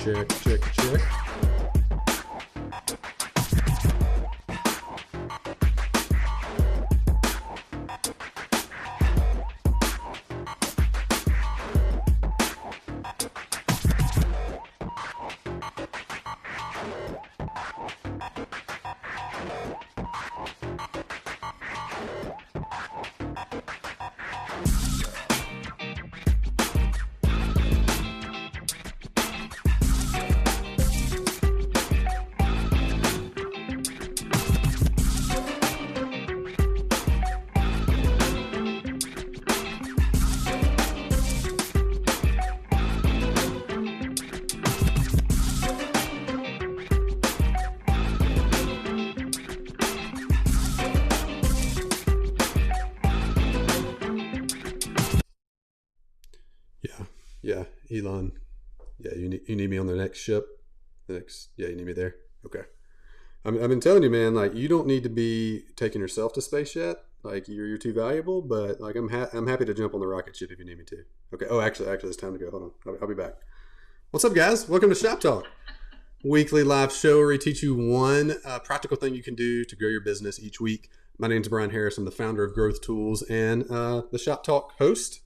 Check. Yeah, Elon. Yeah, you need me on the next ship. Yeah, you need me there. Okay. I've been telling you, man. Like, you don't need to be taking yourself to space yet. Like, you're too valuable. But like, I'm happy to jump on the rocket ship if you need me to. Okay. Oh, actually, it's time to go. Hold on. I'll be back. What's up, guys? Welcome to Shop Talk, weekly live show where we teach you one practical thing you can do to grow your business each week. My name's Bryan Harris. I'm the founder of Growth Tools and the Shop Talk host.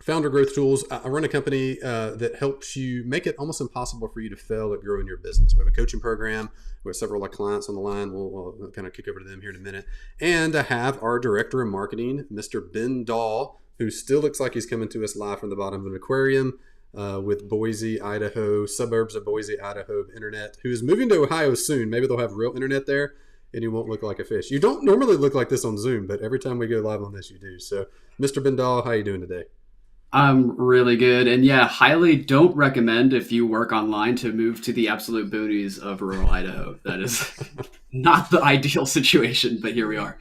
Founder Growth Tools. I run a company that helps you make it almost impossible for you to fail at growing your business. We have a coaching program. We have several of our clients on the line. We'll kind of kick over to them here in a minute. And I have our director of marketing, Mr. Ben Dahl, who still looks like he's coming to us live from the bottom of an aquarium with Boise, Idaho, suburbs of Boise, Idaho internet, who is moving to Ohio soon. Maybe they'll have real internet there and you won't look like a fish. You don't normally look like this on Zoom, but every time we go live on this, you do. So, Mr. Ben Dahl, how are you doing today? I'm really good. And yeah, highly don't recommend if you work online to move to the absolute boonies of rural Idaho. That is not the ideal situation, but here we are.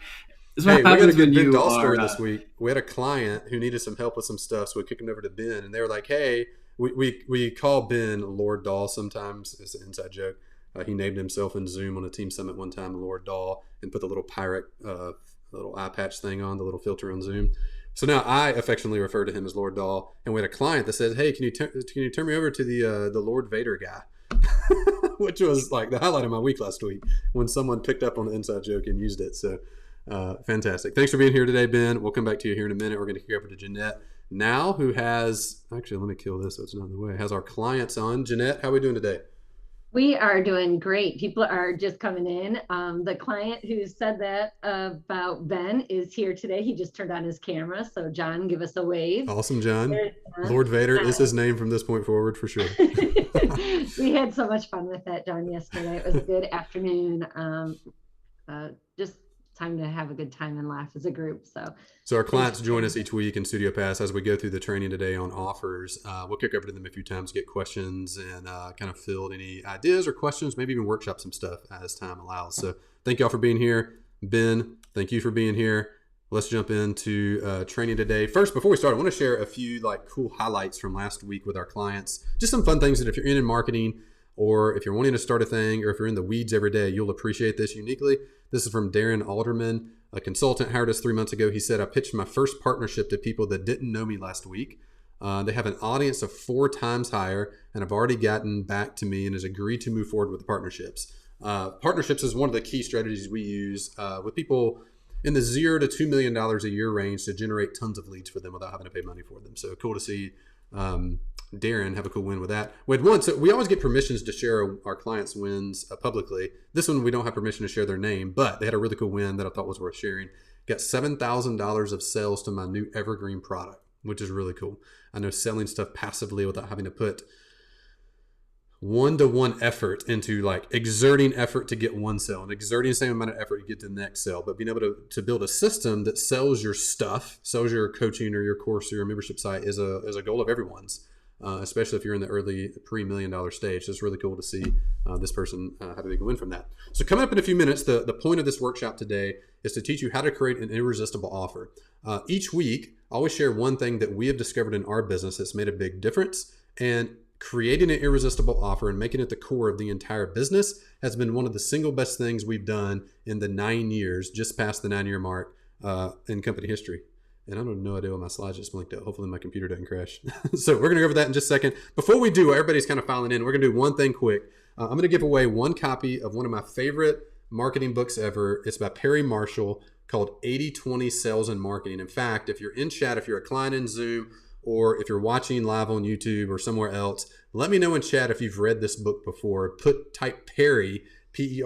This is Hey, what we got a happens good when Ben you Dahl are. story this week. We had a client who needed some help with some stuff, so we kicked him over to Ben, and they were like, "Hey, we call Ben Lord Dahl sometimes. It's an inside joke. He named himself in Zoom on a team summit one time, Lord Dahl, and put the little pirate, little eye patch thing on, the little filter on Zoom. So now I affectionately refer to him as Lord Dahl, and we had a client that said, "Hey, can you turn me over to the Lord Vader guy?" Which was like the highlight of my week last week when someone picked up on the inside joke and used it. So fantastic. Thanks for being here today, Ben. We'll come back to you here in a minute. We're going to kick over to Jeanette now, who has, actually, let me kill this so it's not in the way, has our clients on. Jeanette, how are we doing today? We are doing great. People are just coming in. The client who said that about Ben is here today. He just turned on his camera. So John, give us a wave. Awesome, John. There's John. Lord Vader is his name from this point forward for sure. We had so much fun with that, John, yesterday. It was a good afternoon. Just time to have a good time and laugh as a group. So our clients join us each week in Studio Pass as we go through the training today on offers. We'll kick over to them a few times, get questions, and kind of field any ideas or questions, maybe even workshop some stuff as time allows. So thank y'all for being here. Ben, thank you for being here. Let's jump into training today. First, before we start, I want to share a few like cool highlights from last week with our clients. Just some fun things that if you're in marketing, or if you're wanting to start a thing, or if you're in the weeds every day, you'll appreciate this uniquely. This is from Darren Alderman, a consultant hired us 3 months ago. He said, "I pitched my first partnership to people that didn't know me last week. They have an audience of 4 times higher and have already gotten back to me and has agreed to move forward with the partnerships." Partnerships is one of the key strategies we use with people in the $0 to $2 million a year range to generate tons of leads for them without having to pay money for them. So cool to see Darren have a cool win with that. We had one, so we always get permissions to share our clients' wins publicly. This one, we don't have permission to share their name, but they had a really cool win that I thought was worth sharing. Got $7,000 of sales to my new evergreen product, which is really cool. I know selling stuff passively without having to put one-to-one effort into like exerting effort to get one sale and exerting the same amount of effort to get to the next sale, but being able to build a system that sells your stuff, sells your coaching or your course or your membership site is a goal of everyone's. Especially if you're in the early pre-$1 million stage. So it's really cool to see this person have a big win from that. So coming up in a few minutes, the point of this workshop today is to teach you how to create an irresistible offer. Each week, I always share one thing that we have discovered in our business that's made a big difference. And creating an irresistible offer and making it the core of the entire business has been one of the single best things we've done in the 9 years, just past the 9-year mark in company history. And I don't have no idea why my slides just blinked out. Hopefully my computer doesn't crash. So we're going to go over that in just a second. Before we do, everybody's kind of filing in. We're going to do one thing quick. I'm going to give away one copy of one of my favorite marketing books ever. It's by Perry Marshall called 80/20 Sales and Marketing. In fact, if you're in chat, if you're a client in Zoom, or if you're watching live on YouTube or somewhere else, let me know in chat if you've read this book before. Type Perry, Perry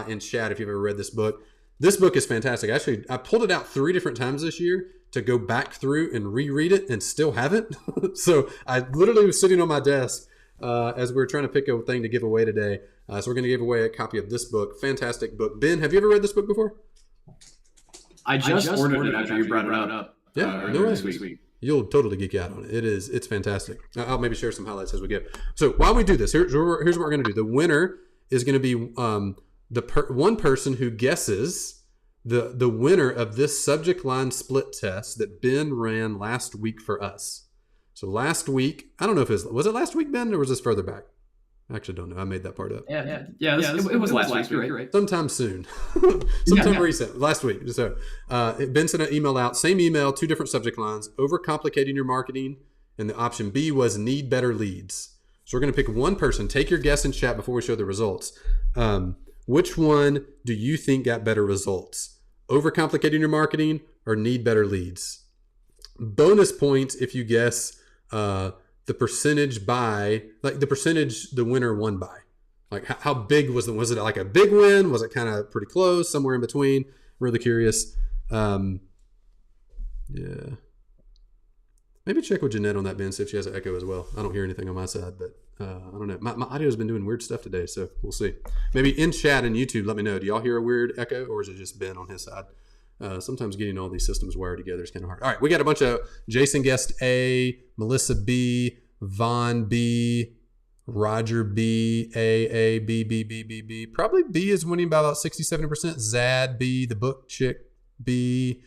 in chat if you've ever read this book. This book is fantastic. Actually, I pulled it out 3 different times this year to go back through and reread it and still haven't. So I literally was sitting on my desk as we were trying to pick a thing to give away today. So we're going to give away a copy of this book. Fantastic book. Ben, have you ever read this book before? I just ordered it after you brought it up. Yeah, no way. This week. You'll totally geek out on it. It's fantastic. I'll maybe share some highlights as we go. So while we do this, here's what we're going to do. The winner is going to be one person who guesses the winner of this subject line split test that Ben ran last week for us. So last week, I don't know if was it last week, Ben, or was this further back? I actually don't know. I made that part up. Yeah. It was last week, right? Sometime soon. Recent. Last week. So Ben sent an email out. Same email, 2 different subject lines. Overcomplicating your marketing. And the option B was need better leads. So we're going to pick one person. Take your guess in chat before we show the results. Which one do you think got better results? Overcomplicating your marketing or need better leads? Bonus points if you guess the percentage the winner won by. Like how big was it like a big win? Was it kind of pretty close, somewhere in between? Really curious. Yeah. Maybe check with Jeanette on that, Ben, see if she has an echo as well. I don't hear anything on my side, but I don't know. My audio's been doing weird stuff today, so we'll see. Maybe in chat and YouTube, let me know. Do y'all hear a weird echo, or is it just Ben on his side? Sometimes getting all these systems wired together is kind of hard. All right, we got a bunch of Jason guessed A, Melissa B, Vaughn B, Roger B, A, B. Probably B is winning by about 60-70%. Zad B, the book chick B,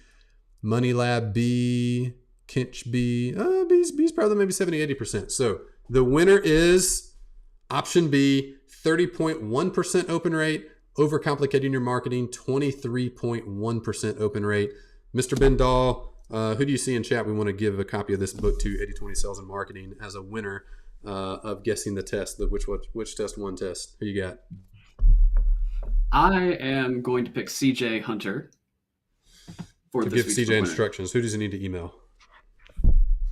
Money Lab B, Kinch B. B's probably maybe 70-80%. So the winner is option B, 30.1% open rate. Overcomplicating your marketing, 23.1% open rate. Mr. Bendall, who do you see in chat? We want to give a copy of this book to 80/20 Sales and Marketing as a winner of guessing the test, which test won test. Who you got? I am going to pick CJ Hunter for to this give CJ instructions. Who does he need to email?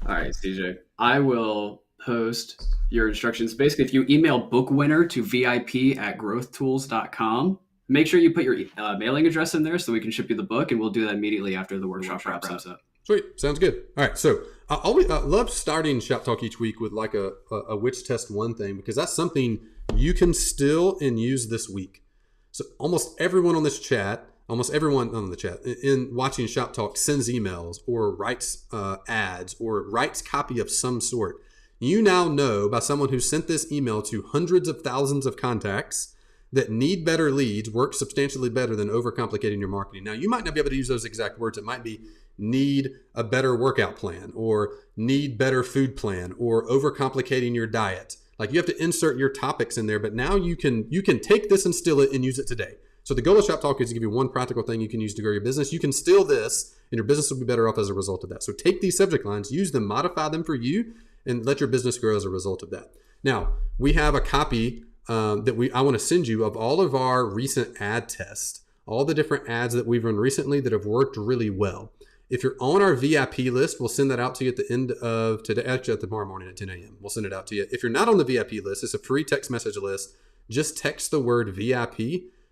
All right, CJ. I will post your instructions. Basically, if you email book winner to vip@growthtools.com, make sure you put your mailing address in there so we can ship you the book, and we'll do that immediately after the workshop wraps up. Sweet. Sounds good. All right. So I love starting Shop Talk each week with like a which test one thing, because that's something you can still and use this week. So almost everyone on this chat, almost everyone on the chat in watching Shop Talk sends emails or writes ads or writes copy of some sort. You now know by someone who sent this email to hundreds of thousands of contacts that need better leads work substantially better than overcomplicating your marketing. Now, you might not be able to use those exact words. It might be need a better workout plan, or need better food plan, or overcomplicating your diet. Like, you have to insert your topics in there, but now you can take this and steal it and use it today. So the goal of Shop Talk is to give you one practical thing you can use to grow your business. You can steal this and your business will be better off as a result of that. So take these subject lines, use them, modify them for you, and let your business grow as a result of that. Now, we have a copy that I want to send you of all of our recent ad tests, all the different ads that we've run recently that have worked really well. If you're on our VIP list, we'll send that out to you at the end of today, actually tomorrow morning at 10 a.m. We'll send it out to you. If you're not on the VIP list, it's a free text message list. Just text the word VIP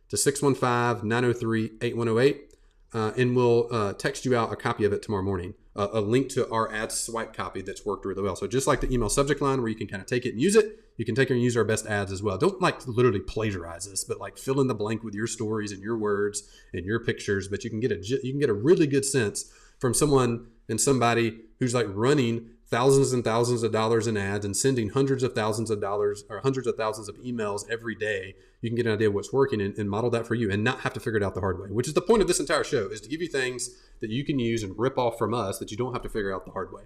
to 615-903-8108, and we'll text you out a copy of it tomorrow morning. A link to our ad swipe copy that's worked really well. So just like the email subject line where you can kind of take it and use it, you can take it and use our best ads as well. Don't like literally plagiarize this, but like fill in the blank with your stories and your words and your pictures. But you can get a really good sense from someone and somebody who's like running thousands and thousands of dollars in ads and sending hundreds of thousands of dollars or hundreds of thousands of emails every day. You can get an idea of what's working and model that for you and not have to figure it out the hard way, which is the point of this entire show, is to give you things that you can use and rip off from us that you don't have to figure out the hard way.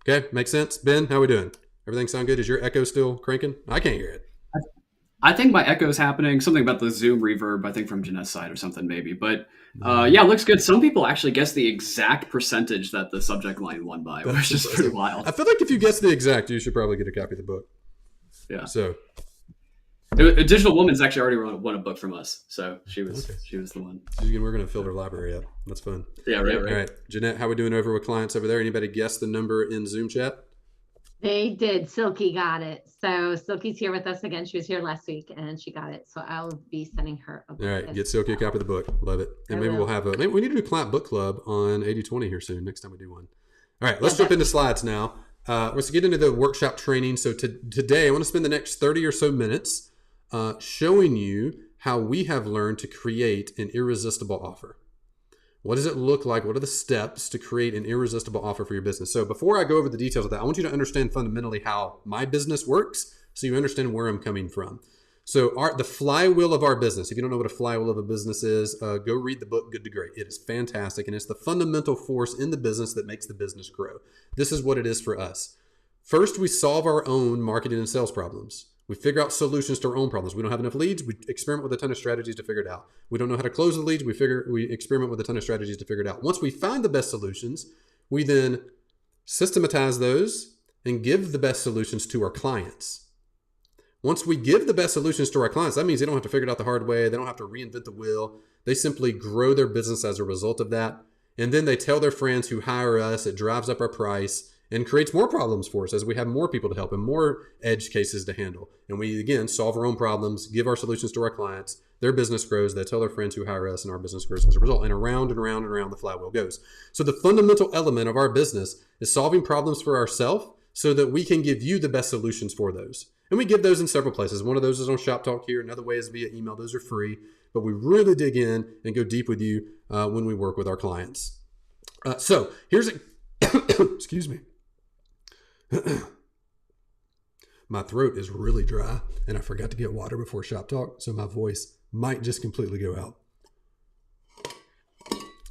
Okay, makes sense? Ben, how we doing? Everything sound good? Is your echo still cranking? I can't hear it. I think my echo is happening. Something about the Zoom reverb, I think from Jeanette's side or something maybe. But yeah, it looks good. Some people actually guess the exact percentage that the subject line won by, which is pretty wild. I feel like if you guess the exact, you should probably get a copy of the book. Yeah. So a Digital Woman's actually already won a book from us, so she was the one. we're going to fill her library up. That's fun. Yeah, right. All right, Jeanette, how we doing over with clients over there? Anybody guess the number in Zoom chat? They did. Silky got it. So Silky's here with us again. She was here last week and she got it. So I'll be sending her a book. All right, get Silky a copy of the book. Love it. And maybe we'll have maybe we need to do client book club on 80/20 here soon. Next time we do one. All right, let's jump into slides now. Let's get into the workshop training. So today I want to spend the next 30 or so minutes showing you how we have learned to create an irresistible offer. What does it look like? What are the steps to create an irresistible offer for your business? So before I go over the details of that, I want you to understand fundamentally how my business works so you understand where I'm coming from. So the flywheel of our business, if you don't know what a flywheel of a business is, go read the book, Good to Great. It is fantastic, and it's the fundamental force in the business that makes the business grow. This is what it is for us. First, we solve our own marketing and sales problems. We figure out solutions to our own problems. We don't have enough leads. We experiment with a ton of strategies to figure it out. We don't know how to close the leads. We experiment with a ton of strategies to figure it out. Once we find the best solutions, we then systematize those and give the best solutions to our clients. Once we give the best solutions to our clients, that means they don't have to figure it out the hard way. They don't have to reinvent the wheel. They simply grow their business as a result of that. And then they tell their friends who hire us. It drives up our price and creates more problems for us as we have more people to help and more edge cases to handle. And we, again, solve our own problems, give our solutions to our clients. Their business grows. They tell their friends who hire us, and our business grows as a result. And around and around and around the flywheel goes. So the fundamental element of our business is solving problems for ourselves so that we can give you the best solutions for those. And we give those in several places. One of those is on Shop Talk here. Another way is via email. Those are free. But we really dig in and go deep with you when we work with our clients. So here's a... Excuse me. My throat is really dry and I forgot to get water before Shop Talk, so my voice might just completely go out.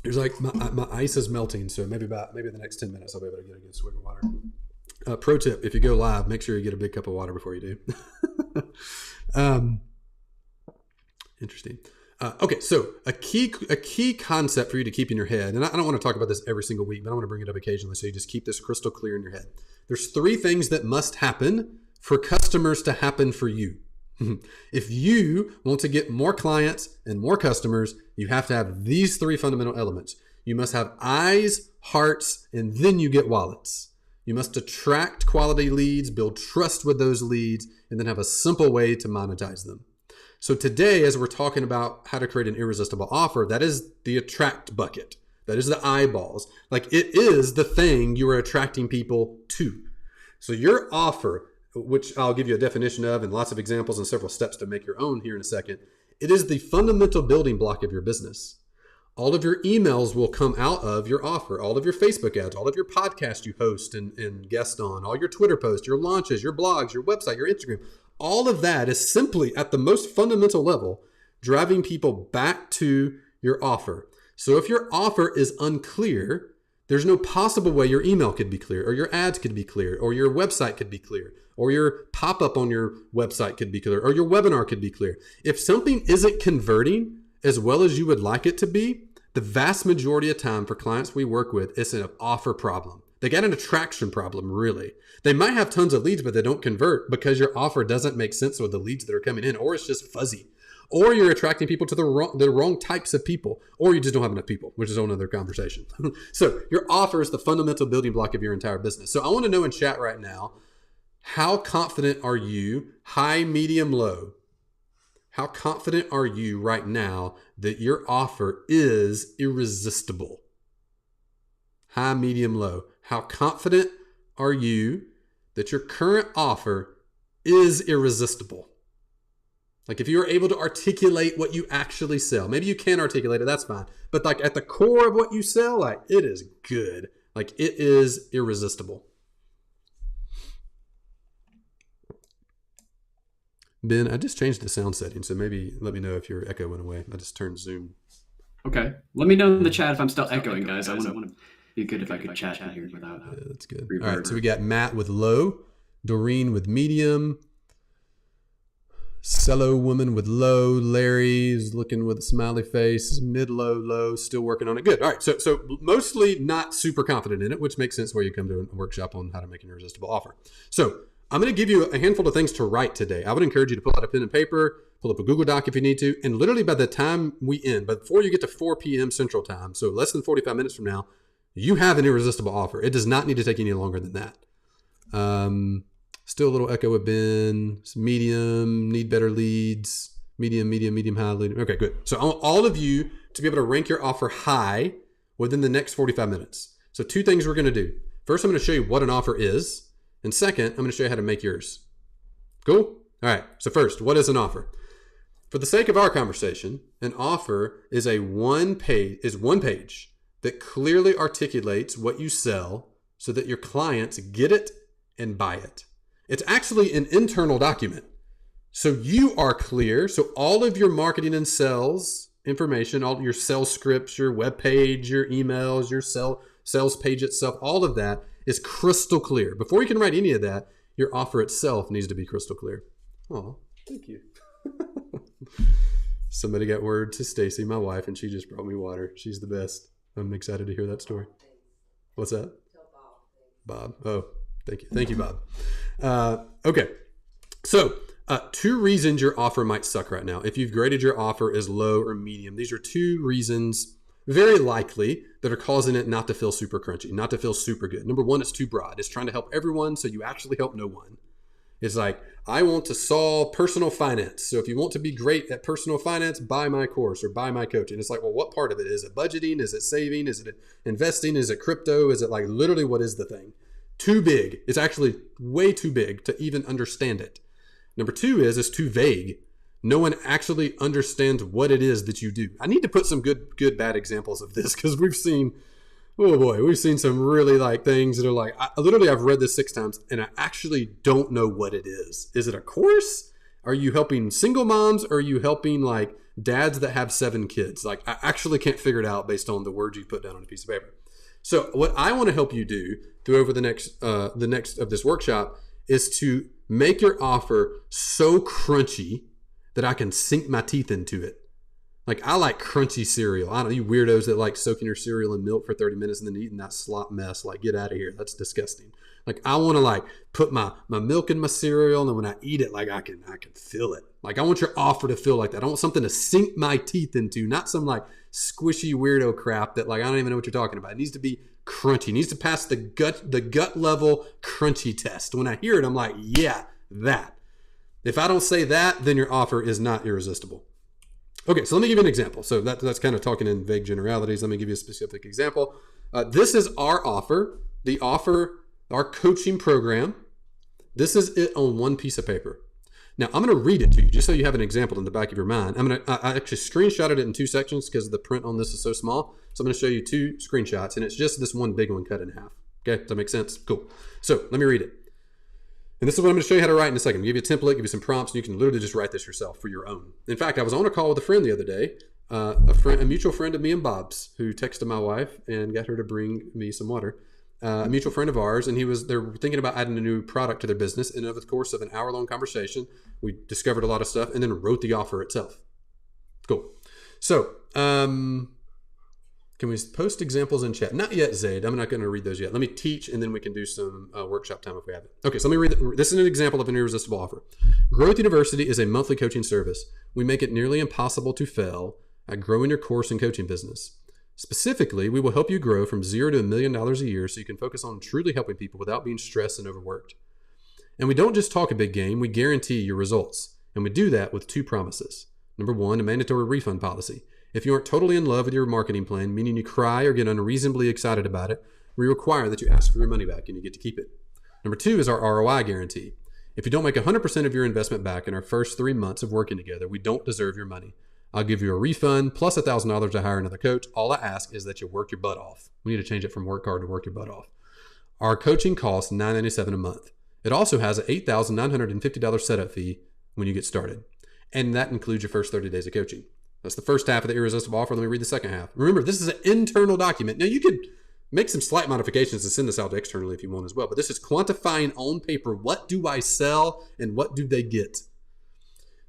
There's like my ice is melting, so maybe the next 10 minutes I'll be able to get a good swig of water. Pro tip, if you go live, make sure you get a big cup of water before you do. Interesting. Okay, so a key concept for you to keep in your head, and I don't want to talk about this every single week, but I want to bring it up occasionally so you just keep this crystal clear in your head. There's 3 things that must happen for customers to happen for you. If you want to get more clients and more customers, you have to have these 3 fundamental elements. You must have eyes, hearts, and then you get wallets. You must attract quality leads, build trust with those leads, and then have a simple way to monetize them. So today, as we're talking about how to create an irresistible offer, that is the attract bucket. That is the eyeballs. Like it is the thing you are attracting people to. So your offer, which I'll give you a definition of and lots of examples and several steps to make your own here in a second, it is the fundamental building block of your business. All of your emails will come out of your offer, all of your Facebook ads, all of your podcasts you host and guest on, all your Twitter posts, your launches, your blogs, your website, your Instagram. All of that is simply at the most fundamental level, driving people back to your offer. So if your offer is unclear, there's no possible way your email could be clear, or your ads could be clear, or your website could be clear, or your pop-up on your website could be clear, or your webinar could be clear. If something isn't converting as well as you would like it to be, the vast majority of time for clients we work with, it's an offer problem. They got an attraction problem, really. They might have tons of leads, but they don't convert because your offer doesn't make sense with the leads that are coming in, or it's just fuzzy. Or you're attracting people to the wrong types of people, or you just don't have enough people, which is a whole other conversation. So your offer is the fundamental building block of your entire business. So I want to know in chat right now, how confident are you, high, medium, low? How confident are you right now that your offer is irresistible? High, medium, low. How confident are you that your current offer is irresistible? Like if you are able to articulate what you actually sell, maybe you can articulate it, that's fine. But like at the core of what you sell, like it is good. Like it is irresistible. Ben, I just changed the sound setting, so maybe let me know if your echo went away. I just turned Zoom. Okay. Let me know in the chat if I'm still echoing, guys. I want to be good if I could chat in here without that's good. reverb. All right, so we got Matt with low, Doreen with medium, Cello woman with low. Larry's looking with a smiley face. Mid, low, low. Still working on it. Good. All right. So mostly not super confident in it, which makes sense where you come to a workshop on how to make an irresistible offer. So I'm going to give you a handful of things to write today. I would encourage you to pull out a pen and paper, pull up a Google Doc if you need to, and literally by the time we end, before you get to 4 p.m. Central Time, so less than 45 minutes from now, you have an irresistible offer. It does not need to take any longer than that. Still a little echo with Ben. Medium, need better leads. Medium, high lead. Okay, good. So I want all of you to be able to rank your offer high within the next 45 minutes. So 2 things we're going to do. First, I'm going to show you what an offer is. And second, I'm going to show you how to make yours. Cool? All right. So first, what is an offer? For the sake of our conversation, an offer is one page that clearly articulates what you sell so that your clients get it and buy it. It's actually an internal document. So you are clear. So all of your marketing and sales information, all your sales scripts, your web page, your emails, your sales page itself, all of that is crystal clear. Before you can write any of that, your offer itself needs to be crystal clear. Oh, thank you. Somebody got word to Stacy, my wife, and she just brought me water. She's the best. I'm excited to hear that story. What's that? Bob. Oh, thank you. Thank you, Bob. Okay. So 2 reasons your offer might suck right now. If you've graded your offer as low or medium, these are 2 reasons very likely that are causing it not to feel super crunchy, not to feel super good. Number 1, it's too broad. It's trying to help everyone, so you actually help no one. It's like, I want to solve personal finance. So if you want to be great at personal finance, buy my course or buy my coaching. It's like, well, what part of it? Is it budgeting? Is it saving? Is it investing? Is it crypto? Is it like literally what is the thing? Too big. It's actually way too big to even understand it. Number 2 is it's too vague. No one actually understands what it is that you do. I need to put some good, bad examples of this because we've seen some really like things that are like, I've read this 6 times and I actually don't know what it is. Is it a course? Are you helping single moms? Or are you helping like dads that have 7 kids? Like I actually can't figure it out based on the words you put down on a piece of paper. So what I want to help you do through over the next of this workshop is to make your offer so crunchy that I can sink my teeth into it. Like I like crunchy cereal. I don't know, you weirdos that like soaking your cereal in milk for 30 minutes and then eating that slop mess. Like get out of here. That's disgusting. Like I want to like put my milk in my cereal, and then when I eat it, like I can feel it. Like I want your offer to feel like that. I want something to sink my teeth into, not some like squishy weirdo crap that like I don't even know what you're talking about. It needs to be crunchy. It needs to pass the gut level crunchy test. When I hear it, I'm like, yeah, that. If I don't say that, then your offer is not irresistible. Okay, so let me give you an example. So that's kind of talking in vague generalities. Let me give you a specific example. This is our offer, our coaching program. This is it on one piece of paper. Now, I'm going to read it to you just so you have an example in the back of your mind. I actually screenshotted it in 2 sections because the print on this is so small. So I'm going to show you 2 screenshots, and it's just this one big one cut in half. Okay, does that make sense? Cool. So let me read it. And this is what I'm going to show you how to write in a second. I'll give you a template, give you some prompts, and you can literally just write this yourself for your own. In fact, I was on a call with a friend the other day, a mutual friend of me and Bob's, who texted my wife and got her to bring me some water. A mutual friend of ours, and they're thinking about adding a new product to their business. And over the course of an hour-long conversation, we discovered a lot of stuff and then wrote the offer itself. Cool. So, can we post examples in chat? Not yet, Zaid. I'm not going to read those yet. Let me teach, and then we can do some workshop time if we have it. Okay, so let me read. This is an example of an irresistible offer. Growth University is a monthly coaching service. We make it nearly impossible to fail at growing your course and coaching business. Specifically, we will help you grow from $0 to $1 million a year so you can focus on truly helping people without being stressed and overworked. And we don't just talk a big game, we guarantee your results. And we do that with 2 promises. Number 1, a mandatory refund policy. If you aren't totally in love with your marketing plan, meaning you cry or get unreasonably excited about it, we require that you ask for your money back and you get to keep it. Number 2 is our ROI guarantee. If you don't make 100% of your investment back in our first 3 months of working together, we don't deserve your money. I'll give you a refund plus $1,000 to hire another coach. All I ask is that you work your butt off. We need to change it from work hard to work your butt off. Our coaching costs $997 a month. It also has an $8,950 setup fee when you get started. And that includes your first 30 days of coaching. That's the first half of the irresistible offer. Let me read the second half. Remember, this is an internal document. Now, you could make some slight modifications and send this out externally if you want as well. But this is quantifying on paper, what do I sell and what do they get?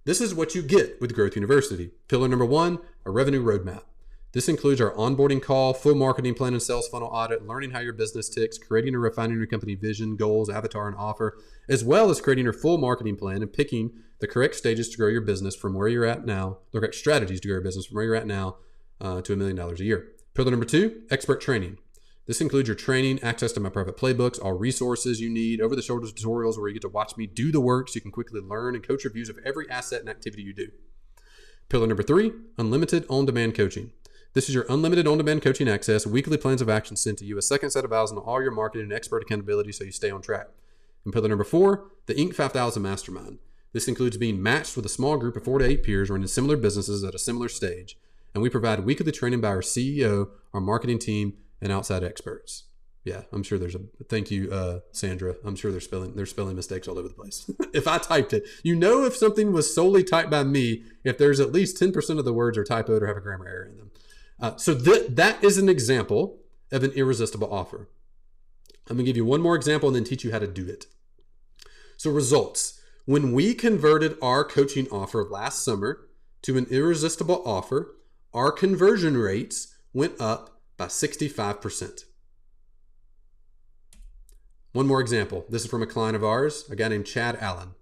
This is what you get with Growth University. Pillar number 1, a revenue roadmap. This includes our onboarding call, full marketing plan and sales funnel audit, learning how your business ticks, creating and refining your company vision, goals, avatar, and offer, as well as creating your full marketing plan and picking the correct stages to grow your business from where you're at now, the correct strategies to grow your business from where you're at now to $1 million a year. Pillar number 2, expert training. This includes your training, access to my private playbooks, all resources you need, over-the-shoulder tutorials where you get to watch me do the work so you can quickly learn and coach reviews of every asset and activity you do. Pillar number 3, unlimited on-demand coaching. This is your unlimited on-demand coaching access, weekly plans of action sent to you, a second set of eyes on all your marketing and expert accountability so you stay on track. And pillar number 4, the Inc. 5000 Mastermind. This includes being matched with a small group of 4 to 8 peers running similar businesses at a similar stage. And we provide weekly training by our CEO, our marketing team, and outside experts. Yeah, I'm sure there's a thank you, Sandra. I'm sure there's spelling mistakes all over the place. If I typed it, if something was solely typed by me, if there's at least 10% of the words are typoed or have a grammar error in them. So that is an example of an irresistible offer. I'm gonna give you one more example and then teach you how to do it. So results. When we converted our coaching offer last summer to an irresistible offer, our conversion rates went up by 65%. One more example. This is from a client of ours, a guy named Chad Allen.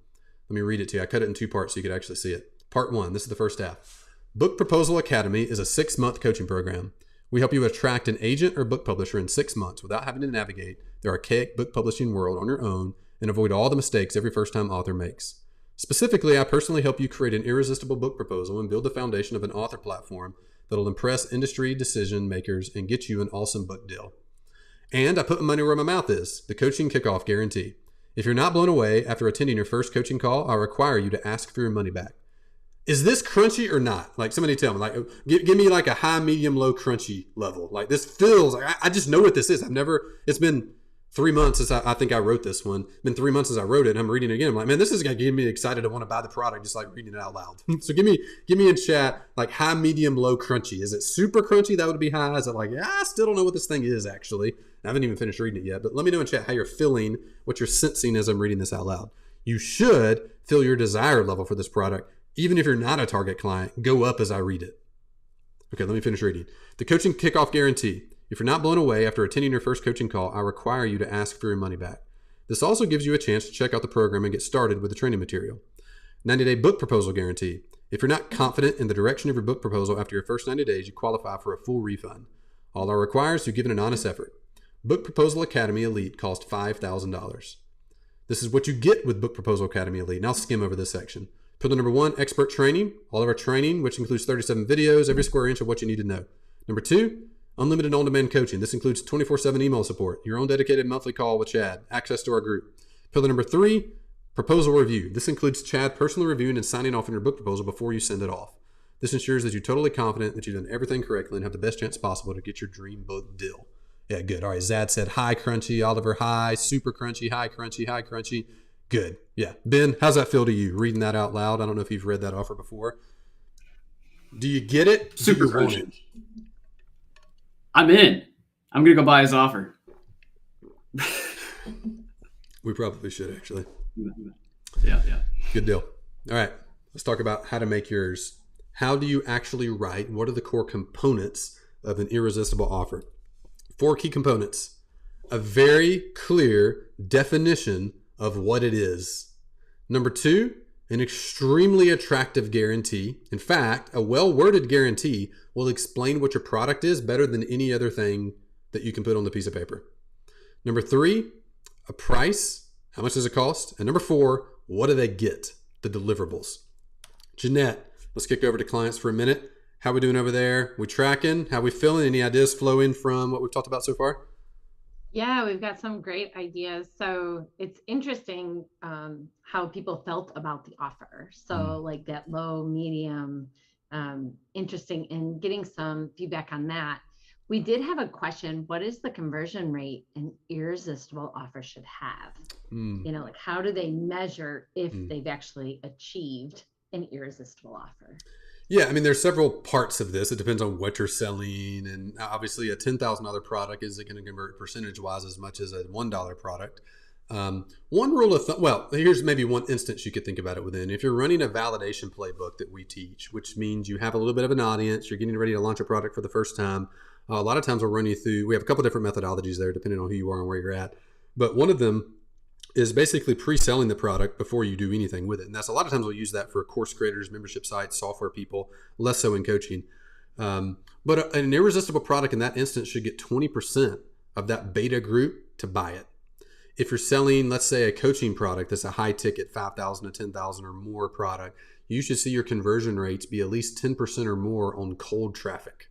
Let me read it to you. I cut it in 2 parts so you could actually see it. Part 1, this is the first half. Book Proposal Academy is a 6-month coaching program. We help you attract an agent or book publisher in 6 months without having to navigate the archaic book publishing world on your own and avoid all the mistakes every first-time author makes. Specifically, I personally help you create an irresistible book proposal and build the foundation of an author platform that'll impress industry decision makers and get you an awesome book deal. And I put my money where my mouth is, the coaching kickoff guarantee. If you're not blown away after attending your first coaching call, I'll require you to ask for your money back. Is this crunchy or not? Like, somebody tell me, like, give me like a high, medium, low crunchy level. Like, this feels like, I just know what this is. It's been 3 months since I think I wrote this one. It's been 3 months since I wrote it and I'm reading it again. I'm like, man, this is going to get me excited to want to buy the product just like reading it out loud. So give me in chat, like high, medium, low, crunchy. Is it super crunchy? That would be high. Is it like, I still don't know what this thing is actually. I haven't even finished reading it yet, but let me know in chat how you're feeling, what you're sensing as I'm reading this out loud. You should feel your desire level for this product. Even if you're not a target client, go up as I read it. Okay, let me finish reading. The coaching kickoff guarantee. If you're not blown away after attending your first coaching call, I require you to ask for your money back. This also gives you a chance to check out the program and get started with the training material. 90-day book proposal guarantee. If you're not confident in the direction of your book proposal after your first 90 days, you qualify for a full refund. All I require is to give it an honest effort. Book Proposal Academy Elite costs $5,000. This is what you get with Book Proposal Academy Elite. And I'll skim over this section. Pillar number 1, expert training. All of our training, which includes 37 videos, every square inch of what you need to know. Number 2, unlimited on-demand coaching. This includes 24/7 email support, your own dedicated monthly call with Chad, access to our group. Pillar number 3, proposal review. This includes Chad personally reviewing and signing off on your book proposal before you send it off. This ensures that you're totally confident that you've done everything correctly and have the best chance possible to get your dream book deal. Yeah, good. All right, Zad said high crunchy, Oliver high, super crunchy, high crunchy, high crunchy. Good. Yeah. Ben, how's that feel to you reading that out loud? I don't know if you've read that offer before. Do you get it? Super crunchy. I'm in. I'm going to go buy his offer. We probably should, actually. Yeah. Good deal. All right. Let's talk about how to make yours. How do you actually write? What are the core components of an irresistible offer? 4 key components. A very clear definition of what it is. Number 2, an extremely attractive guarantee. In fact, a well-worded guarantee will explain what your product is better than any other thing that you can put on the piece of paper. Number 3, a price. How much does it cost? And number 4, what do they get? The deliverables. Jeanette, let's kick over to clients for a minute. How we doing over there? We tracking? How we feeling? Any ideas flowing from what we've talked about so far? Yeah, we've got some great ideas. So it's interesting how people felt about the offer. So like that low, medium, interesting, and getting some feedback on that. We did have a question. What is the conversion rate an irresistible offer should have? Like how do they measure if they've actually achieved an irresistible offer? Yeah, I mean, there's several parts of this. It depends on what you're selling. And obviously a $10,000 product isn't going to convert percentage-wise as much as a $1 product. One rule of thumb, well, here's maybe one instance you could think about it within. If you're running a validation playbook that we teach, which means you have a little bit of an audience, you're getting ready to launch a product for the first time. A lot of times we'll run you through, we have a couple different methodologies there depending on who you are and where you're at. But one of them is basically pre-selling the product before you do anything with it. And that's a lot of times we'll use that for course creators, membership sites, software people, less so in coaching. But an irresistible product in that instance should get 20% of that beta group to buy it. If you're selling, let's say, a coaching product that's a high ticket, 5,000 to 10,000 or more product, you should see your conversion rates be at least 10% or more on cold traffic.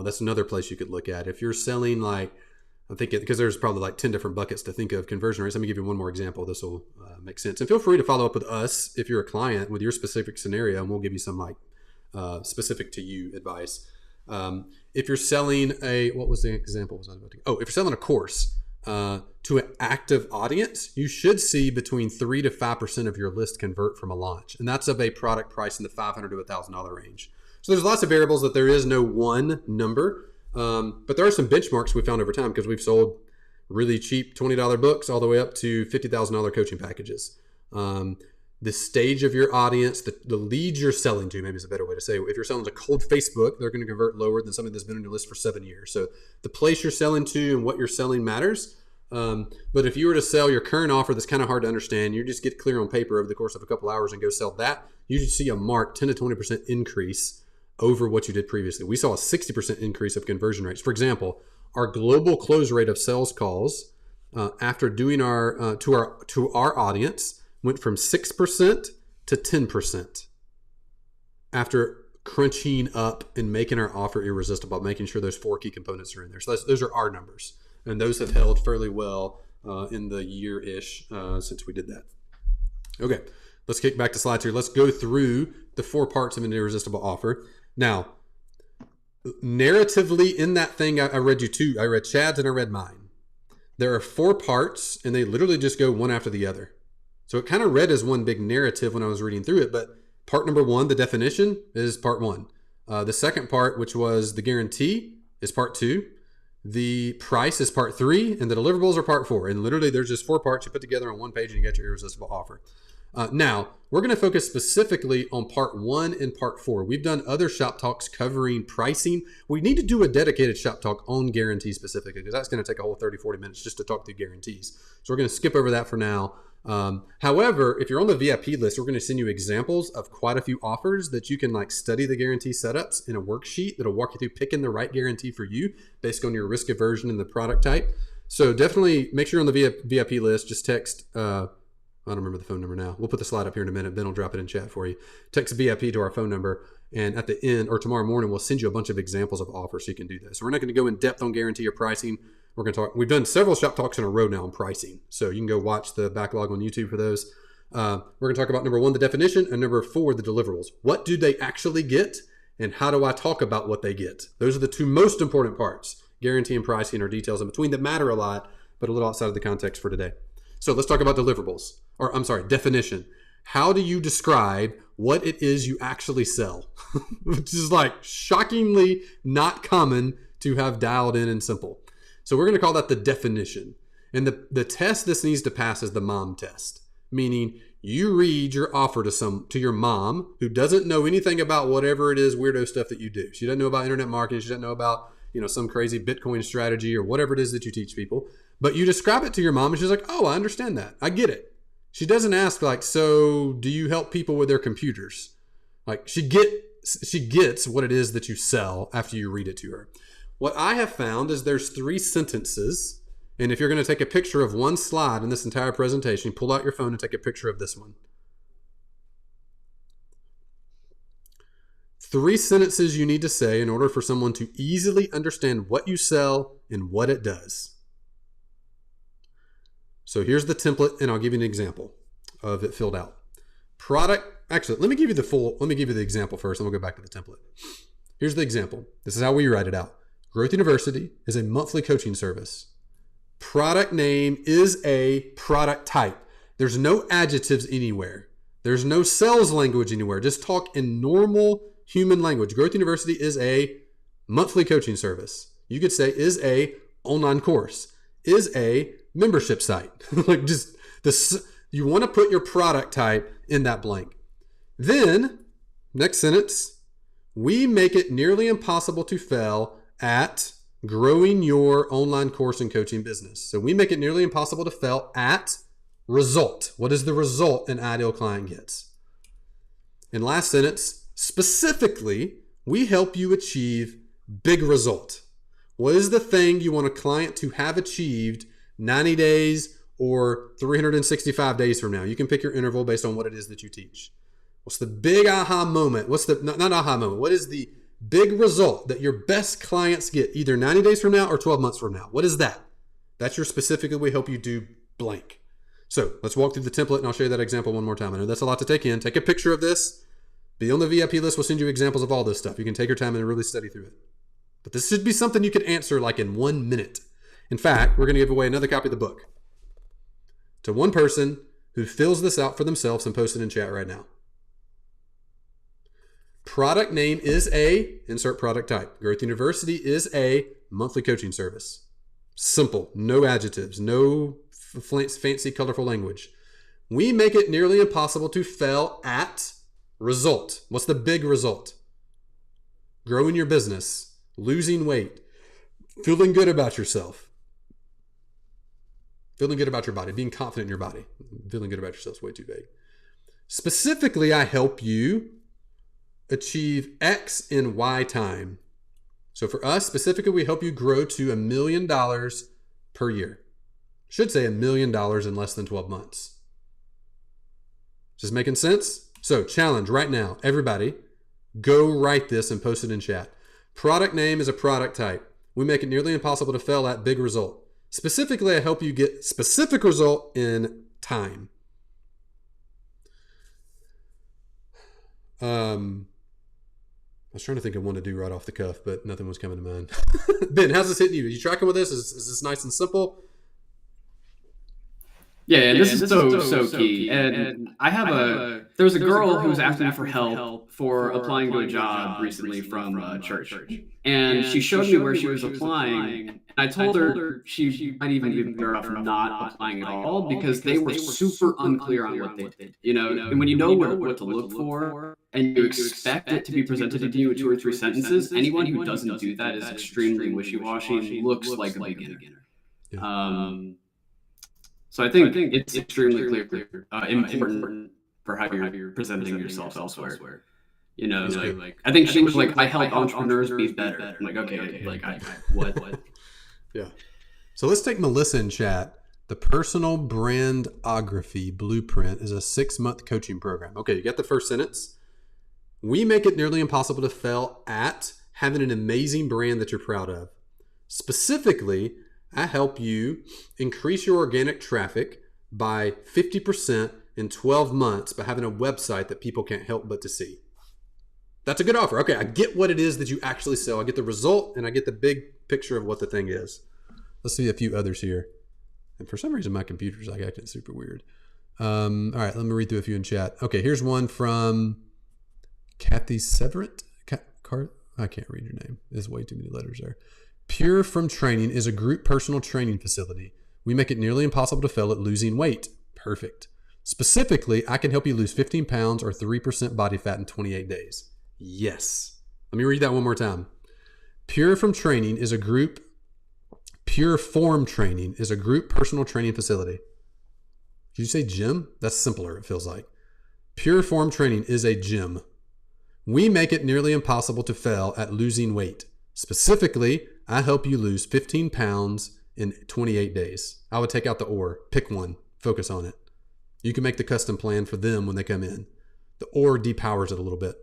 That's another place you could look at. If you're selling like, I'm thinking, because there's probably like 10 different buckets to think of conversion rates. Let me give you one more example. This will make sense. And feel free to follow up with us if you're a client with your specific scenario, and we'll give you some like specific to you advice. If you're selling what was the example? If you're selling a course to an active audience, you should see between 3 to 5% of your list convert from a launch. And that's of a product price in the $500 to $1,000 range. So there's lots of variables that there is no one number. But there are some benchmarks we found over time because we've sold really cheap $20 books all the way up to $50,000 coaching packages. The stage of your audience, the leads you're selling to, maybe is a better way to say. If you're selling to cold Facebook, they're going to convert lower than something that's been on your list for 7 years. So the place you're selling to and what you're selling matters. But if you were to sell your current offer that's kind of hard to understand, you just get clear on paper over the course of a couple hours and go sell that, you should see a marked 10 to 20% increase over what you did previously. We saw a 60% increase of conversion rates. For example, our global close rate of sales calls after doing our to our audience went from 6% to 10% after crunching up and making our offer irresistible, making sure those 4 key components are in there. So those are our numbers, and those have held fairly well in the year-ish since we did that. Okay, let's kick back to slides here. Let's go through the 4 parts of an irresistible offer. Now, narratively in that thing, I read you 2. I read Chad's and I read mine. There are 4 parts, and they literally just go one after the other. So it kind of read as one big narrative when I was reading through it, but part number 1, the definition, is part 1. The second part, which was the guarantee, is part 2. The price is part 3, and the deliverables are part 4. And literally there's just 4 parts you put together on one page and you get your irresistible offer. Now, we're going to focus specifically on part 1 and part 4. We've done other shop talks covering pricing. We need to do a dedicated shop talk on guarantees specifically, because that's going to take a whole 30, 40 minutes just to talk through guarantees. So we're going to skip over that for now. However, if you're on the VIP list, we're going to send you examples of quite a few offers that you can like study the guarantee setups in a worksheet that'll walk you through picking the right guarantee for you based on your risk aversion and the product type. So definitely make sure you're on the VIP list. Just text, I don't remember the phone number now. We'll put the slide up here in a minute. Ben will drop it in chat for you. Text VIP to our phone number, and at the end or tomorrow morning, we'll send you a bunch of examples of offers so you can do this. So we're not going to go in depth on guarantee or pricing. We're going to talk. We've done several shop talks in a row now on pricing, so you can go watch the backlog on YouTube for those. We're going to talk about number 1, the definition, and number 4, the deliverables. What do they actually get, and how do I talk about what they get? Those are the 2 most important parts. Guarantee and pricing are details in between that matter a lot, but a little outside of the context for today. So let's talk about deliverables, or I'm sorry, definition. How do you describe what it is you actually sell? Which is like shockingly not common to have dialed in and simple. So we're going to call that the definition. And the test this needs to pass is the mom test, meaning you read your offer to your mom who doesn't know anything about whatever it is weirdo stuff that you do. She doesn't know about internet marketing. She doesn't know about, some crazy Bitcoin strategy or whatever it is that you teach people. But you describe it to your mom and she's like, oh, I understand that. I get it. She doesn't ask like, so do you help people with their computers? Like she gets what it is that you sell after you read it to her. What I have found is there's 3 sentences. And if you're going to take a picture of one slide in this entire presentation, pull out your phone and take a picture of this one. 3 sentences you need to say in order for someone to easily understand what you sell and what it does. So here's the template, and I'll give you an example of it filled out. Actually, let me give you the example first, and we'll go back to the template. Here's the example. This is how we write it out. Growth University is a monthly coaching service. Product name is a product type. There's no adjectives anywhere. There's no sales language anywhere. Just talk in normal human language. Growth University is a monthly coaching service. You could say is a online course, is a membership site. Like just this, you want to put your product type in that blank. Then, next sentence, we make it nearly impossible to fail at growing your online course and coaching business. So we make it nearly impossible to fail at result. What is the result an ideal client gets? And last sentence, specifically, we help you achieve big result. What is the thing you want a client to have achieved 90 days or 365 days from now? You can pick your interval based on what it is that you teach. What's the big aha moment? What's the, not aha moment, what is the big result that your best clients get either 90 days from now or 12 months from now? What is that? That's your specifically, we help you do blank. So let's walk through the template and I'll show you that example one more time. I know that's a lot to take in. Take a picture of this. Be on the VIP list. We'll send you examples of all this stuff. You can take your time and really study through it. But this should be something you could answer like in 1 minute. In fact, we're going to give away another copy of the book to one person who fills this out for themselves and post it in chat right now. Product name is a, insert product type. Growth University is a monthly coaching service. Simple, no adjectives, no fancy, colorful language. We make it nearly impossible to fail at result. What's the big result? Growing your business, losing weight, feeling good about yourself, feeling good about your body, being confident in your body. Feeling good about yourself is way too vague. Specifically, I help you achieve X in Y time. So for us, specifically, we help you grow to $1 million per year. Should say $1 million in less than 12 months. Is this making sense? So challenge right now, everybody, go write this and post it in chat. Product name is a product type. We make it nearly impossible to fail at big result. Specifically, I help you get specific result in time. I was trying to think of one to do right off the cuff, but nothing was coming to mind. Ben, how's this hitting you? Are you tracking with this? Is this nice and simple? Yeah, and this is so key. And I have there's a girl who was asking me for help for applying to a job recently from a church. And she showed me where she was applying. And I told her she might even be better off not applying at all because they were super unclear on what they did. You know, and when you know what to look for and you expect it to be presented to you in 2 or 3 sentences, anyone who doesn't do that is extremely wishy-washy and looks like a beginner. Yeah. So I think it's extremely clear, important for how you're presenting yourself elsewhere. You know, like I think she was like, I help entrepreneurs be better. I'm like, okay, like what? Yeah. So let's take Melissa in chat. The Personal Brandography Blueprint is a 6-month coaching program. Okay, you got the first sentence. We make it nearly impossible to fail at having an amazing brand that you're proud of. Specifically, I help you increase your organic traffic by 50% in 12 months by having a website that people can't help but to see. That's a good offer. Okay, I get what it is that you actually sell. I get the result and I get the big picture of what the thing is. Let's see a few others here. And for some reason, my computer's like acting super weird. All right, let me read through a few in chat. Okay, here's one from Kathy Severett. I can't read your name. There's way too many letters there. Pure From Training is a group personal training facility. We make it nearly impossible to fail at losing weight. Perfect. Specifically, I can help you lose 15 pounds or 3% body fat in 28 days. Yes. Let me read that one more time. Pure Form Training is a group personal training facility. Did you say gym? That's simpler, it feels like. Pure Form Training is a gym. We make it nearly impossible to fail at losing weight. Specifically, I help you lose 15 pounds in 28 days. I would take out the or. Pick one. Focus on it. You can make the custom plan for them when they come in. The or depowers it a little bit.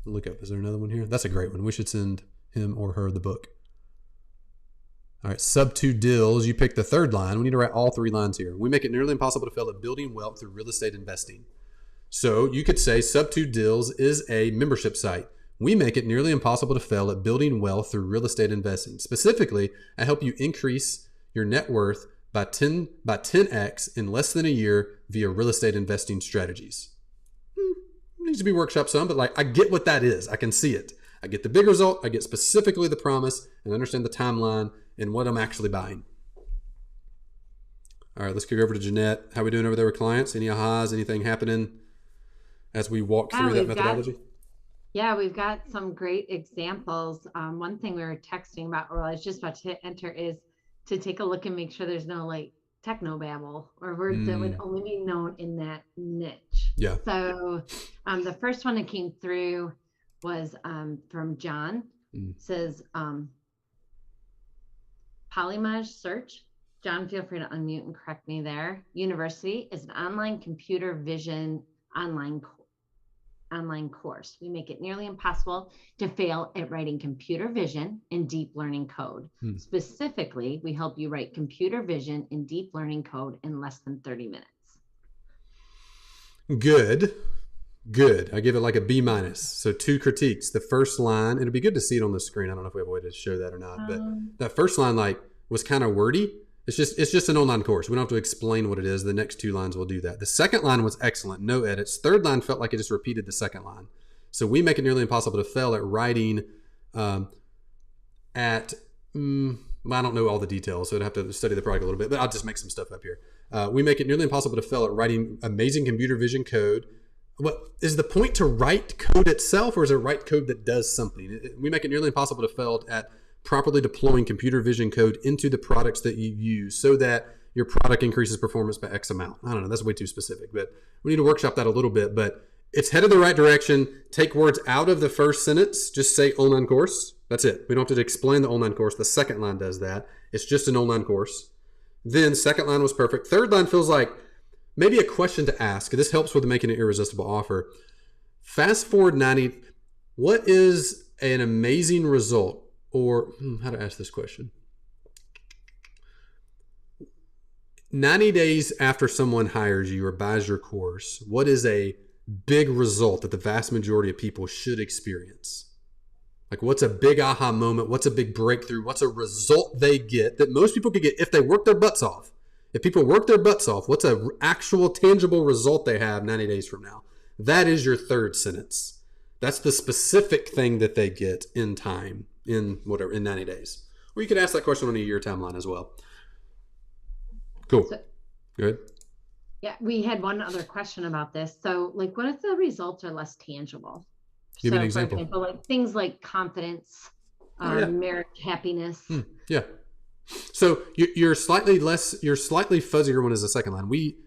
Look up. Is there another one here? That's a great one. We should send him or her the book. All right. Sub 2 deals. You pick the third line. We need to write all 3 lines here. We make it nearly impossible to fail at building wealth through real estate investing. So you could say Sub 2 deals is a membership site. We make it nearly impossible to fail at building wealth through real estate investing. Specifically, I help you increase your net worth by 10x in less than a year via real estate investing strategies. Needs to be workshopped some, but I get what that is. I can see it. I get the big result. I get specifically the promise and understand the timeline and what I'm actually buying. All right, let's kick over to Jeanette. How we doing over there with clients? Any ahas, anything happening as we walk through that methodology? We've got some great examples. One thing we were texting about, or I was just about to hit enter, is to take a look and make sure there's no like technobabble or words that would only be known in that niche. Yeah. So the first one that came through was from John. Says Polymage search. John, feel free to unmute and correct me there. University is an online computer vision online course. We make it nearly impossible to fail at writing computer vision in deep learning code. Specifically, we help you write computer vision in deep learning code in less than 30 minutes. Good. I give it like a B-. So 2 critiques. The first line, it'll be good to see it on the screen. I don't know if we have a way to show that or not, but that first line like was kind of wordy. It's just an online course. We don't have to explain what it is. The next 2 lines will do that. The second line was excellent. No edits. Third line felt like it just repeated the second line. So we make it nearly impossible to fail at writing I don't know all the details, so I'd have to study the product a little bit, but I'll just make some stuff up here. We make it nearly impossible to fail at writing amazing computer vision code. What is the point to write code itself, or is it write code that does something? We make it nearly impossible to fail at properly deploying computer vision code into the products that you use so that your product increases performance by X amount. I don't know, that's way too specific, but we need to workshop that a little bit, but it's headed the right direction. Take words out of the first sentence, just say online course. That's it. We don't have to explain the online course. The second line does that. It's just an online course. Then second line was perfect. Third line feels like maybe a question to ask. This helps with making an irresistible offer. Fast forward 90, what is an amazing result? Or how to ask this question? 90 days after someone hires you or buys your course, what is a big result that the vast majority of people should experience? Like, what's a big aha moment? What's a big breakthrough? What's a result they get that most people could get if they work their butts off? If people work their butts off, what's an actual tangible result they have 90 days from now? That is your third sentence. That's the specific thing that they get in time, in 90 days. Or you could ask that question on a year timeline as well. Cool. So, good. Yeah, we had one other question about this. So, like, what if the results are less tangible? Give me an example. For example, like things like confidence, merit, happiness. Yeah. So you're slightly fuzzier one is the second line. We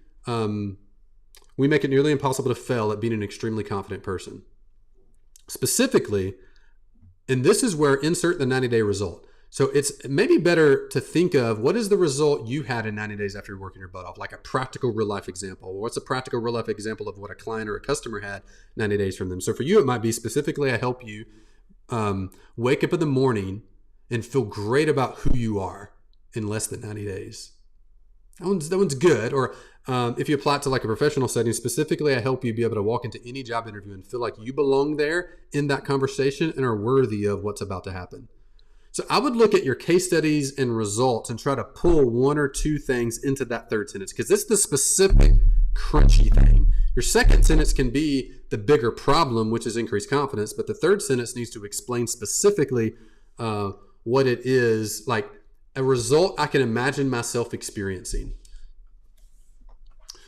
make it nearly impossible to fail at being an extremely confident person. Specifically, and this is where insert the 90-day result. So it's maybe better to think of what is the result you had in 90 days after you're working your butt off, like a practical real life example. What's a practical real life example of what a client or a customer had 90 days from them? So for you, it might be specifically, I help you wake up in the morning and feel great about who you are in less than 90 days. That one's good. Or if you apply it to like a professional setting, specifically, I help you be able to walk into any job interview and feel like you belong there in that conversation and are worthy of what's about to happen. So I would look at your case studies and results and try to pull 1 or 2 things into that third sentence, because it's the specific crunchy thing. Your second sentence can be the bigger problem, which is increased confidence, but the third sentence needs to explain specifically what it is, like a result I can imagine myself experiencing.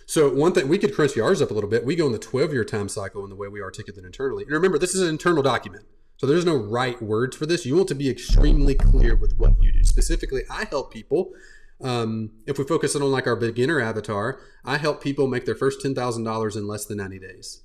So one thing, we could crunch ours up a little bit. We go in the 12-year time cycle in the way we articulate it internally. And remember, this is an internal document. So there's no right words for this. You want to be extremely clear with what you do. Specifically, I help people. If we focus on like our beginner avatar, I help people make their first $10,000 in less than 90 days.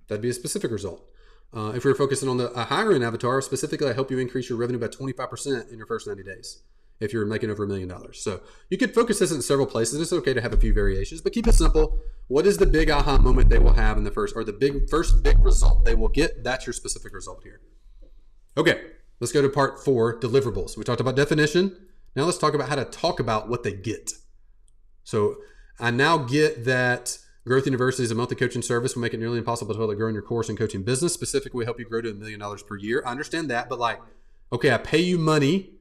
That'd be a specific result. If we're focusing on a higher end avatar, specifically, I help you increase your revenue by 25% in your first 90 days. If you're making over $1 million. So you could focus this in several places. It's okay to have a few variations, but keep it simple. What is the big aha moment they will have in the first, or the first big result they will get? That's your specific result here. Okay, let's go to part 4, deliverables. We talked about definition. Now let's talk about how to talk about what they get. So I now get that Growth University is a monthly coaching service. We make it nearly impossible to grow in your course and coaching business. Specifically, we help you grow to $1 million per year. I understand that, but like, okay, I pay you money.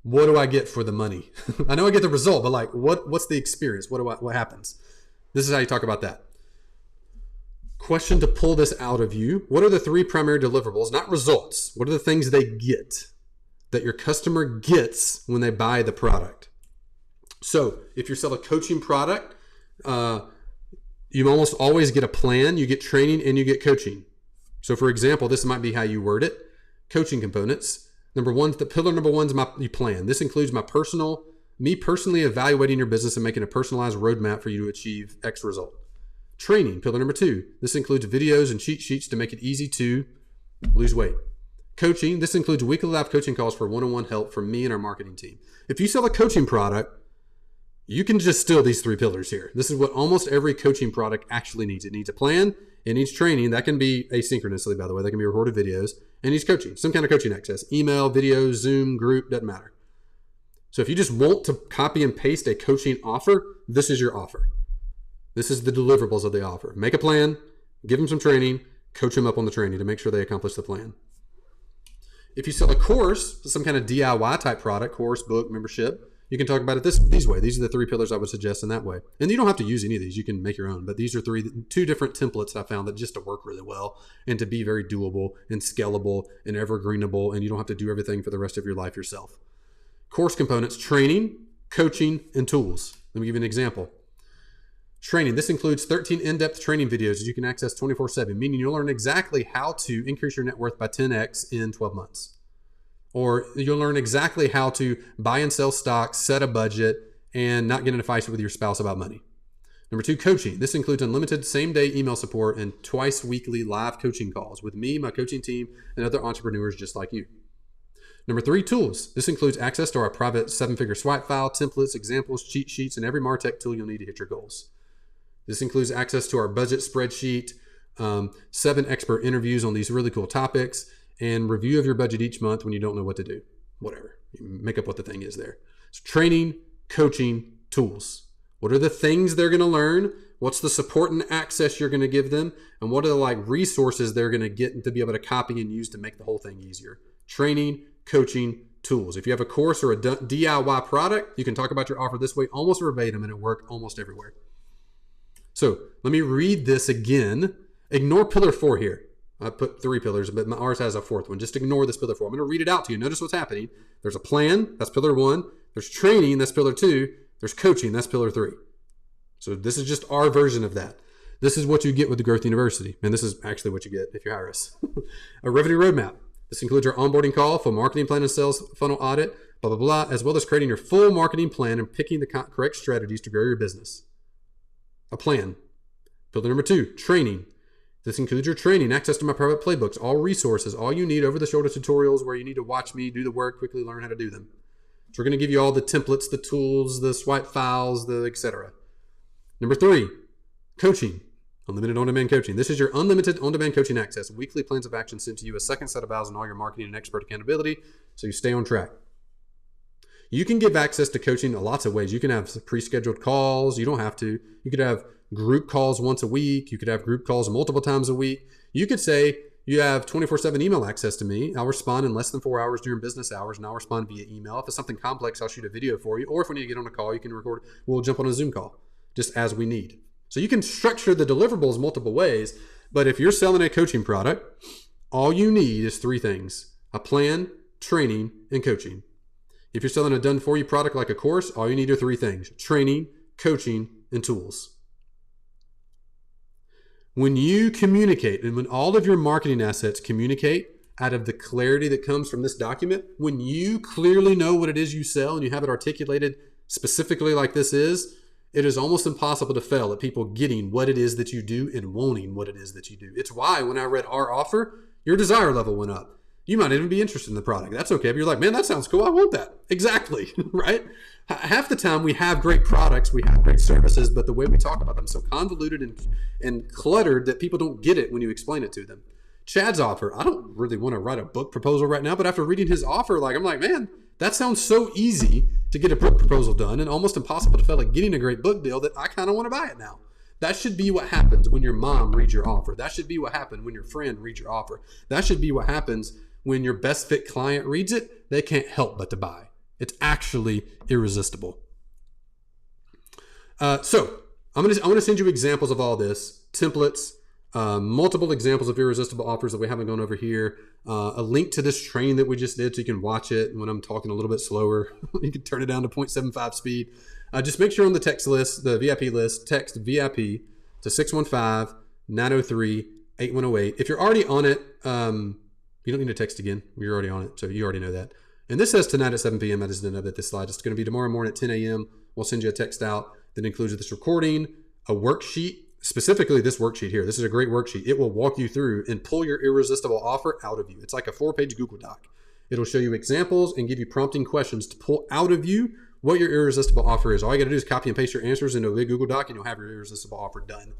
What do I get for the money? I know I get the result, but like, what's the experience? What happens? This is how you talk about that. Question to pull this out of you. What are the 3 primary deliverables, not results? What are the things they get that your customer gets when they buy the product? So if you sell a coaching product, you almost always get a plan, you get training, and you get coaching. So for example, this might be how you word it. Coaching components. Pillar number one is my plan. This includes me personally evaluating your business and making a personalized roadmap for you to achieve X result. Training, pillar number two. This includes videos and cheat sheets to make it easy to lose weight. Coaching, this includes weekly live coaching calls for one-on-one help from me and our marketing team. If you sell a coaching product, you can just steal these three pillars here. This is what almost every coaching product actually needs. It needs a plan, it needs training. That can be asynchronously, by the way. That can be recorded videos. And it needs coaching, some kind of coaching access. Email, video, Zoom, group, doesn't matter. So if you just want to copy and paste a coaching offer, this is your offer. This is the deliverables of the offer. Make a plan, give them some training, coach them up on the training to make sure they accomplish the plan. If you sell a course, some kind of DIY type product, course, book, membership, you can talk about it these way. These are the three pillars I would suggest in that way. And you don't have to use any of these. You can make your own. But these are two different templates I found that just to work really well and to be very doable and scalable and evergreenable. And you don't have to do everything for the rest of your life yourself. Course components, training, coaching, and tools. Let me give you an example. Training. This includes 13 in-depth training videos that you can access 24/7, meaning you'll learn exactly how to increase your net worth by 10x in 12 months. Or you'll learn exactly how to buy and sell stocks, set a budget, and not get in a fight with your spouse about money. Number two, coaching. This includes unlimited same-day email support and twice weekly live coaching calls with me, my coaching team, and other entrepreneurs just like you. Number three, tools. This includes access to our private 7-figure swipe file, templates, examples, cheat sheets, and every MarTech tool you'll need to hit your goals. This includes access to our budget spreadsheet, 7 expert interviews on these really cool topics, and review of your budget each month when you don't know what to do. Whatever. You make up what the thing is there. So training, coaching, tools. What are the things they're going to learn? What's the support and access you're going to give them? And what are the resources they're going to get to be able to copy and use to make the whole thing easier? Training, coaching, tools. If you have a course or a DIY product, you can talk about your offer this way almost verbatim and it works almost everywhere. So let me read this again. Ignore pillar 4 here. I put 3 pillars, but ours has a 4th one. Just ignore this pillar 4. I'm going to read it out to you. Notice what's happening. There's a plan. That's pillar 1. There's training. That's pillar 2. There's coaching. That's pillar 3. So this is just our version of that. This is what you get with the Growth University. And this is actually what you get if you hire us. A revenue roadmap. This includes our onboarding call, full marketing plan and sales funnel audit, blah, blah, blah, as well as creating your full marketing plan and picking the correct strategies to grow your business. A plan. Pillar number 2, training. This includes your training, access to my private playbooks, all resources, all you need, over-the-shoulder tutorials where you need to watch me do the work, quickly learn how to do them. So we're going to give you all the templates, the tools, the swipe files, the etc. Number 3, coaching. Unlimited on-demand coaching. This is your unlimited on-demand coaching access. Weekly plans of action sent to you, a second set of files, and all your marketing and expert accountability so you stay on track. You can give access to coaching in lots of ways. You can have pre-scheduled calls. You don't have to. You could have group calls once a week. You could have group calls multiple times a week. You could say you have 24/7 email access to me. I'll respond in less than 4 hours during business hours, and I'll respond via email. If it's something complex, I'll shoot a video for you. Or if we need to get on a call, you can record. We'll jump on a Zoom call just as we need. So you can structure the deliverables multiple ways, but if you're selling a coaching product, all you need is 3 things: a plan, training, and coaching. If you're selling a done-for-you product like a course, all you need are 3 things: training, coaching, and tools. When you communicate, and when all of your marketing assets communicate out of the clarity that comes from this document, when you clearly know what it is you sell and you have it articulated specifically like this is, it is almost impossible to fail at people getting what it is that you do and wanting what it is that you do. It's why when I read our offer, your desire level went up. You might even be interested in the product. That's okay. But you're like, man, that sounds cool. I want that. Exactly. Right? Half the time we have great products, we have great services, but the way we talk about them is so convoluted and cluttered that people don't get it when you explain it to them. Chad's offer, I don't really want to write a book proposal right now, but after reading his offer, I'm like, man, that sounds so easy to get a book proposal done and almost impossible to fail at getting a great book deal that I kind of want to buy it now. That should be what happens when your mom reads your offer. That should be what happens when your friend reads your offer. That should be what happens when your best fit client reads it. They can't help but to buy. It's actually irresistible. So I want to send you examples of all this, templates, Multiple examples of irresistible offers that we haven't gone over here. A link to this training that we just did so you can watch it when I'm talking a little bit slower. You can turn it down to 0.75 speed. Just make sure on the text list, the VIP list, text VIP to 615-903-8108. If you're already on it, you don't need to text again. You're already on it, so you already know that. And this says tonight at 7 p.m. I just didn't know that this slide. It's going to be tomorrow morning at 10 a.m. We'll send you a text out that includes this recording, a worksheet, specifically this worksheet here. This is a great worksheet. It will walk you through and pull your irresistible offer out of you. It's like a 4-page Google Doc. It'll show you examples and give you prompting questions to pull out of you what your irresistible offer is. All you got to do is copy and paste your answers into a big Google Doc and you'll have your irresistible offer done.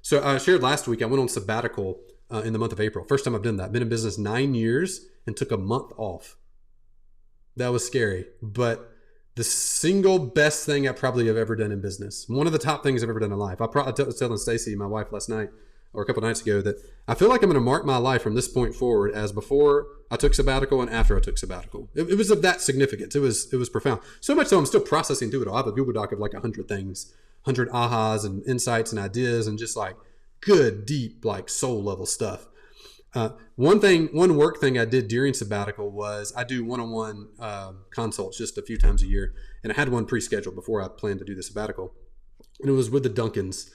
So I shared last week, I went on sabbatical in the month of April. First time I've done that. Been in business 9 years and took a month off. That was scary, but the single best thing I probably have ever done in business. One of the top things I've ever done in life. I was telling Stacy, my wife, last night or a couple of nights ago that I feel like I'm going to mark my life from this point forward as before I took sabbatical and after I took sabbatical. It was of that significance. It was profound. So much so I'm still processing through it all. I have a Google Doc of like 100 things, 100 ahas and insights and ideas and just like good, deep, like soul level stuff. One work thing I did during sabbatical was I do one-on-one consults just a few times a year. And I had one pre-scheduled before I planned to do the sabbatical. And it was with the Duncans.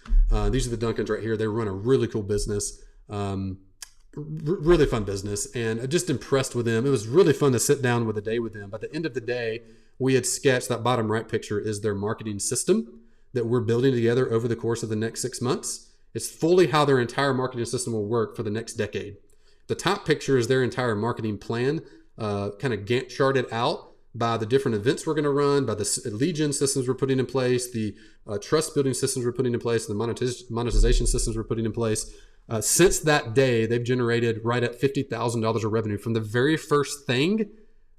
These are the Duncans right here. They run a really cool business, really fun business. And I'm just impressed with them. It was really fun to sit down with a day with them. By the end of the day, we had sketched, that bottom right picture is their marketing system that we're building together over the course of the next 6 months. It's fully how their entire marketing system will work for the next decade. The top picture is their entire marketing plan, kind of Gantt charted out by the different events we're going to run, by the lead gen systems we're putting in place, the trust building systems we're putting in place, the monetization systems we're putting in place. Since that day, they've generated right at $50,000 of revenue from the very first thing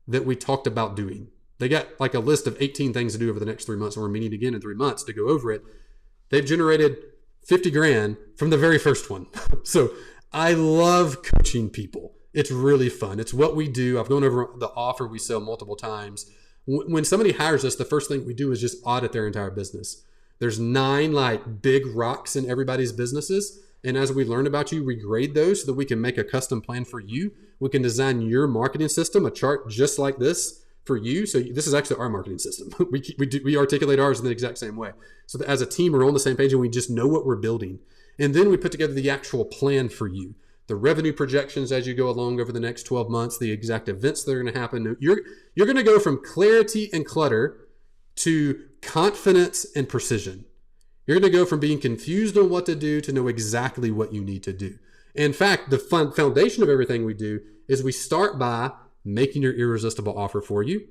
that we talked about doing. They got like a list of 18 things to do over the next 3 months, and we're meeting again in 3 months to go over it. They've generated 50 grand from the very first one. So I love coaching people. It's really fun. It's what we do. I've gone over the offer we sell multiple times. When somebody hires us, the first thing we do is just audit their entire business. There's 9 like big rocks in everybody's businesses. And as we learn about you, we grade those so that we can make a custom plan for you. We can design your marketing system, a chart just like this for you. So this is actually our marketing system. We articulate ours in the exact same way. So that as a team, we're on the same page and we just know what we're building. And then we put together the actual plan for you. The revenue projections as you go along over the next 12 months, the exact events that are going to happen. You're going to go from clarity and clutter to confidence and precision. You're going to go from being confused on what to do to know exactly what you need to do. In fact, the foundation of everything we do is we start by making your irresistible offer for you,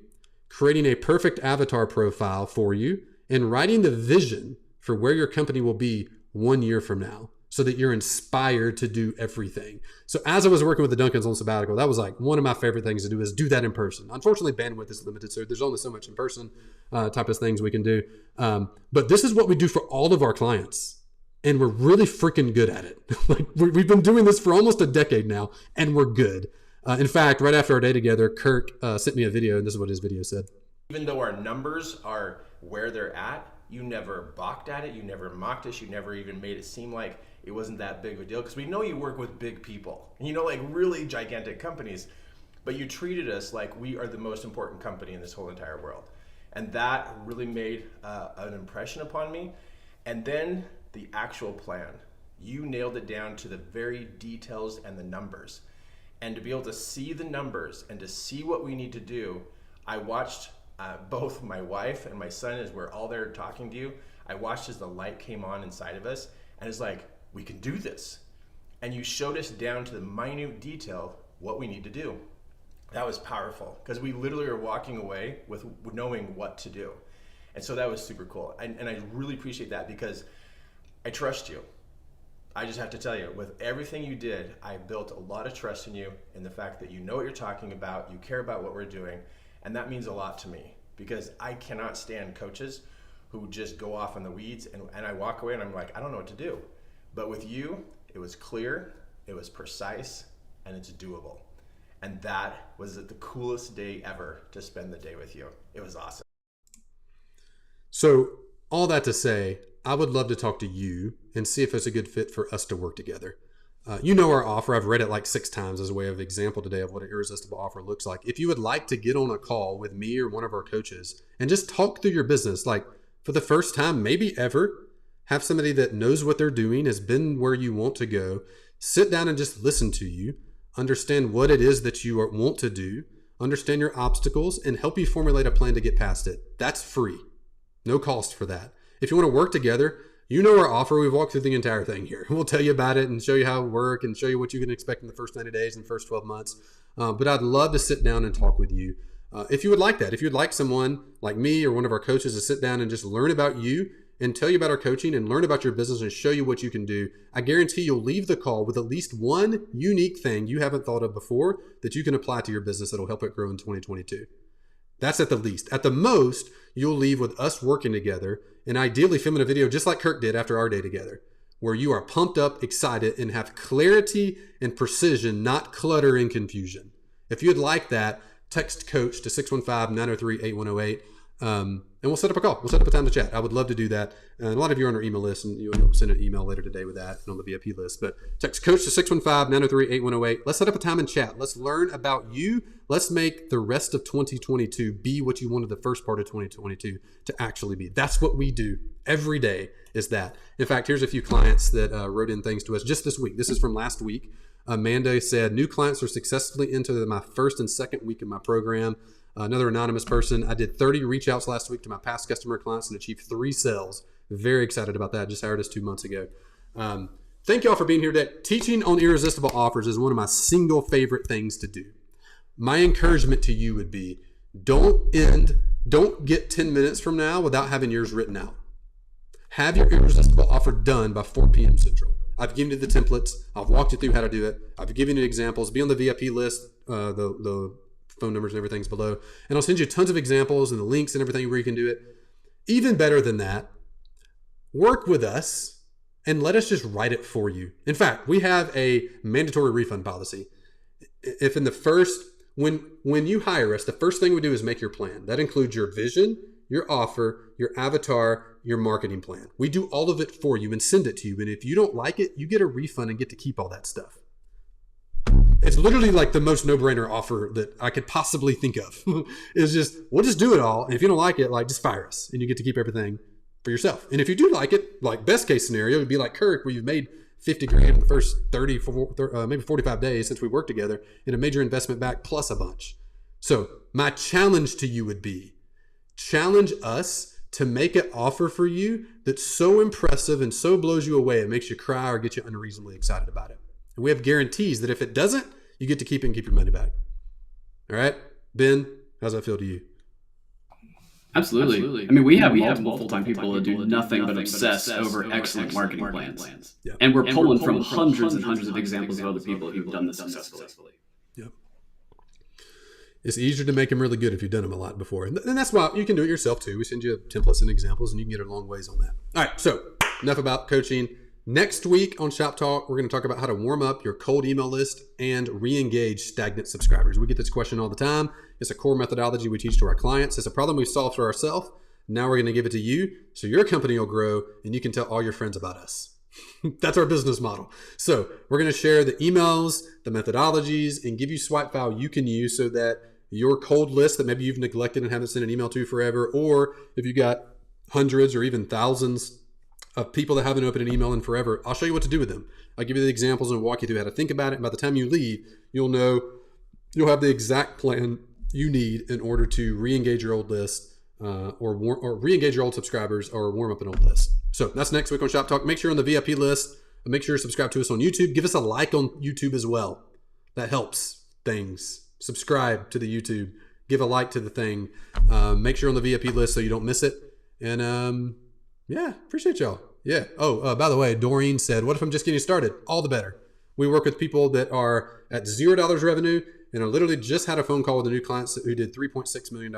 creating a perfect avatar profile for you, and writing the vision for where your company will be 1 year from now, so that you're inspired to do everything. So as I was working with the Duncans on sabbatical, that was like one of my favorite things to do is do that in person. Unfortunately, bandwidth is limited, so there's only so much in person type of things we can do. But this is what we do for all of our clients. And we're really freaking good at it. Like we've been doing this for almost a decade now, and we're good. In fact, right after our day together, Kirk sent me a video, and this is what his video said. Even though our numbers are where they're at, you never balked at it, you never mocked us, you never even made it seem like it wasn't that big of a deal, because we know you work with big people, and you know, like really gigantic companies, but you treated us like we are the most important company in this whole entire world. And that really made an impression upon me. And then the actual plan, you nailed it down to the very details and the numbers. And to be able to see the numbers and to see what we need to do, I watched both my wife and my son, as we're all there talking to you, I watched as the light came on inside of us, and it's like, we can do this. And you showed us down to the minute detail what we need to do. That was powerful, because we literally are walking away with knowing what to do. And so that was super cool. And I really appreciate that, because I trust you. I just have to tell you, with everything you did, I built a lot of trust in you, in the fact that you know what you're talking about, you care about what we're doing. And that means a lot to me, because I cannot stand coaches who just go off in the weeds and I walk away and I'm like, I don't know what to do. But with you, it was clear, it was precise, and it's doable. And that was the coolest day ever to spend the day with you. It was awesome. So all that to say, I would love to talk to you and see if it's a good fit for us to work together. You know our offer. I've read it like 6 times as a way of example today of what an irresistible offer looks like. If you would like to get on a call with me or one of our coaches and just talk through your business, like for the first time, maybe ever, have somebody that knows what they're doing, has been where you want to go, sit down and just listen to you, understand what it is that you want to do, understand your obstacles, and help you formulate a plan to get past it. That's free. No cost for that. If you want to work together, you know our offer. We've walked through the entire thing here. We'll tell you about it and show you how it works and show you what you can expect in the first 90 days and first 12 months. But I'd love to sit down and talk with you. If you would like that, if you'd like someone like me or one of our coaches to sit down and just learn about you and tell you about our coaching and learn about your business and show you what you can do, I guarantee you'll leave the call with at least one unique thing you haven't thought of before that you can apply to your business that'll help it grow in 2022. That's at the least. At the most, you'll leave with us working together and ideally filming a video just like Kirk did after our day together, where you are pumped up, excited, and have clarity and precision, not clutter and confusion. If you'd like that, text coach to 615-903-8108. And we'll set up a call. We'll set up a time to chat. I would love to do that. And a lot of you are on our email list, and you'll send an email later today with that and on the VIP list. But text coach to 615-903-8108. Let's set up a time and chat. Let's learn about you. Let's make the rest of 2022 be what you wanted the first part of 2022 to actually be. That's what we do every day is that. In fact, here's a few clients that wrote in things to us just this week. This is from last week. Amanda said, new clients are successfully into my first and second week of my program. Another anonymous person, I did 30 reach outs last week to my past customer clients and achieved 3 sales. Very excited about that. Just hired us 2 months ago. Thank y'all for being here today. Teaching on irresistible offers is one of my single favorite things to do. My encouragement to you would be, don't get 10 minutes from now without having yours written out. Have your irresistible offer done by 4 p.m. Central. I've given you the templates. I've walked you through how to do it. I've given you examples. Be on the VIP list. The phone numbers and everything's below. And I'll send you tons of examples and the links and everything where you can do it. Even better than that, work with us and let us just write it for you. In fact, we have a mandatory refund policy. If in the first, when you hire us, the first thing we do is make your plan. That includes your vision, your offer, your avatar, your marketing plan. We do all of it for you and send it to you. And if you don't like it, you get a refund and get to keep all that stuff. It's literally like the most no-brainer offer that I could possibly think of. It's just, we'll just do it all. And if you don't like it, like just fire us and you get to keep everything for yourself. And if you do like it, like best case scenario, it would be like Kirk, where you've made 50 grand in the first 30, maybe 45 days since we worked together in a major investment back plus a bunch. So my challenge to you would be, challenge us to make an offer for you that's so impressive and so blows you away, it makes you cry or get you unreasonably excited about it. And we have guarantees that if it doesn't, you get to keep it and keep your money back. All right? Ben, how's that feel to you? Absolutely. I mean, we have multiple full-time people that do nothing but obsess over excellent marketing plans. Yeah. And we're pulling from hundreds and hundreds of examples of other people who've done this successfully. Yep. It's easier to make them really good if you've done them a lot before. And that's why you can do it yourself too. We send you templates and examples and you can get a long ways on that. All right, so enough about coaching. Next week on Shop Talk, we're going to talk about how to warm up your cold email list and re-engage stagnant subscribers. We get this question all the time. It's a core methodology we teach to our clients. It's a problem we solve for ourselves. Now we're going to give it to you so your company will grow and you can tell all your friends about us. That's our business model. So we're going to share the emails, the methodologies, and give you swipe file you can use so that your cold list that maybe you've neglected and haven't sent an email to forever, or if you got hundreds or even thousands of people that haven't opened an email in forever, I'll show you what to do with them. I'll give you the examples and walk you through how to think about it. And by the time you leave, you'll have the exact plan you need in order to re-engage your old list or re-engage your old subscribers or warm up an old list. So that's next week on Shop Talk. Make sure you're on the VIP list. Make sure you're subscribed to us on YouTube. Give us a like on YouTube as well. That helps things. Subscribe to the YouTube. Give a like to the thing. Make sure you're on the VIP list so you don't miss it. And yeah, appreciate y'all. Yeah. Oh, by the way, Doreen said, what if I'm just getting started? All the better. We work with people that are at $0 revenue and I literally just had a phone call with a new client who did $3.6 million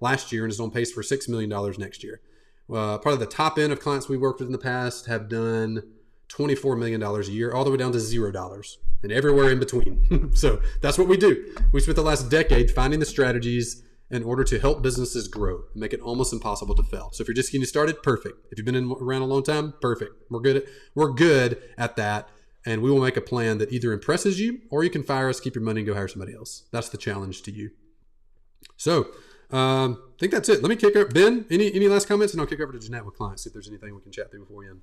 last year, and is on pace for $6 million next year. Probably the top end of clients we worked with in the past have done $24 million a year, all the way down to $0 and everywhere in between. So that's what we do. We spent the last decade finding the strategies in order to help businesses grow and make it almost impossible to fail. So if you're just getting started, perfect. If you've been around a long time, perfect. We're good at that. And we will make a plan that either impresses you or you can fire us, keep your money, and go hire somebody else. That's the challenge to you. So I think that's it. Let me kick over. Ben, any last comments? And I'll kick over to Jeanette with clients, see if there's anything we can chat through before we end.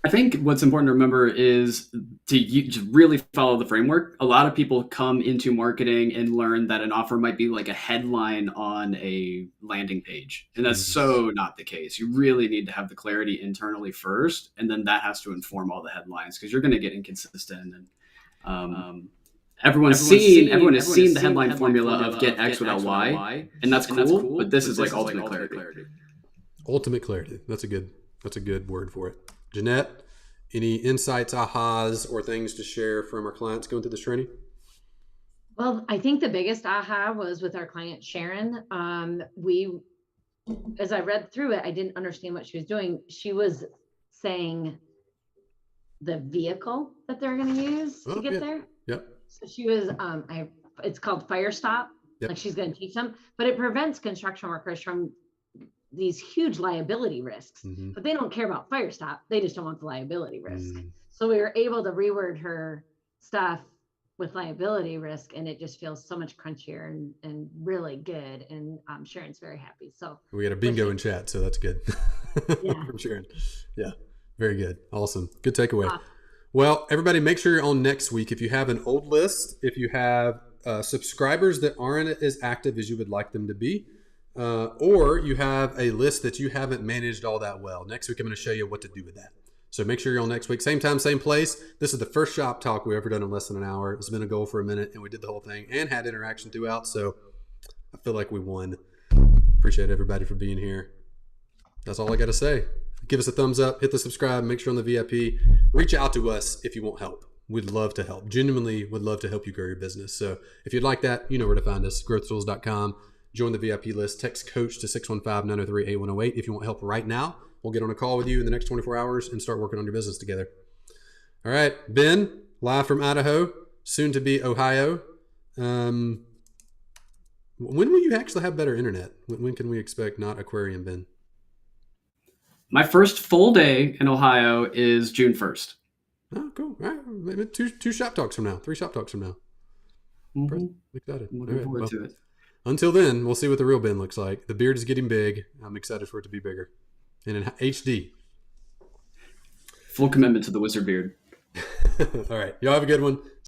I think what's important to remember is to just really follow the framework. A lot of people come into marketing and learn that an offer might be like a headline on a landing page. And that's so not the case. You really need to have the clarity internally first, and then that has to inform all the headlines, because you're going to get inconsistent. And everyone has seen the headline formula of get X without Y, and that's cool. But this is like ultimate clarity. Ultimate clarity. That's a good word for it. Jeanette, any insights, ahas, or things to share from our clients going through this training? Well, I think the biggest aha was with our client, Sharon. As I read through it, I didn't understand what she was doing. She was saying the vehicle that they're going to use to get there. Yep. So she was, it's called Fire Stop. Yep. Like she's going to teach them, but it prevents construction workers from these huge liability risks, but they don't care about Fire Stop. They just don't want the liability risk. So we were able to reword her stuff with liability risk, and it just feels so much crunchier and really good. And Sharon's very happy. So we got a bingo in chat, so that's good. Yeah. From Sharon. Yeah, very good. Awesome. Good takeaway. Well, everybody, make sure you're on next week. If you have an old list, if you have subscribers that aren't as active as you would like them to be, or you have a list that you haven't managed all that well. Next week, I'm going to show you what to do with that. So make sure you're on next week. Same time, same place. This is the first shop talk we've ever done in less than an hour. It's been a goal for a minute, and we did the whole thing and had interaction throughout. So I feel like we won. Appreciate everybody for being here. That's all I got to say. Give us a thumbs up, hit the subscribe, make sure on the VIP. Reach out to us if you want help. We'd love to help. Genuinely would love to help you grow your business. So if you'd like that, you know where to find us, growthtools.com. Join the VIP list. Text coach to 615-903-8108 if you want help right now. We'll get on a call with you in the next 24 hours and start working on your business together. All right, Ben, live from Idaho, soon to be Ohio. When will you actually have better internet? When can we expect not Aquarium, Ben? My first full day in Ohio is June 1st. Oh, cool. All right, maybe two shop talks from now, 3 shop talks from now. Excited. Looking forward to it. Until then, we'll see what the real Ben looks like. The beard is getting big. I'm excited for it to be bigger. And in HD. Full commitment to the wizard beard. All right. Y'all have a good one.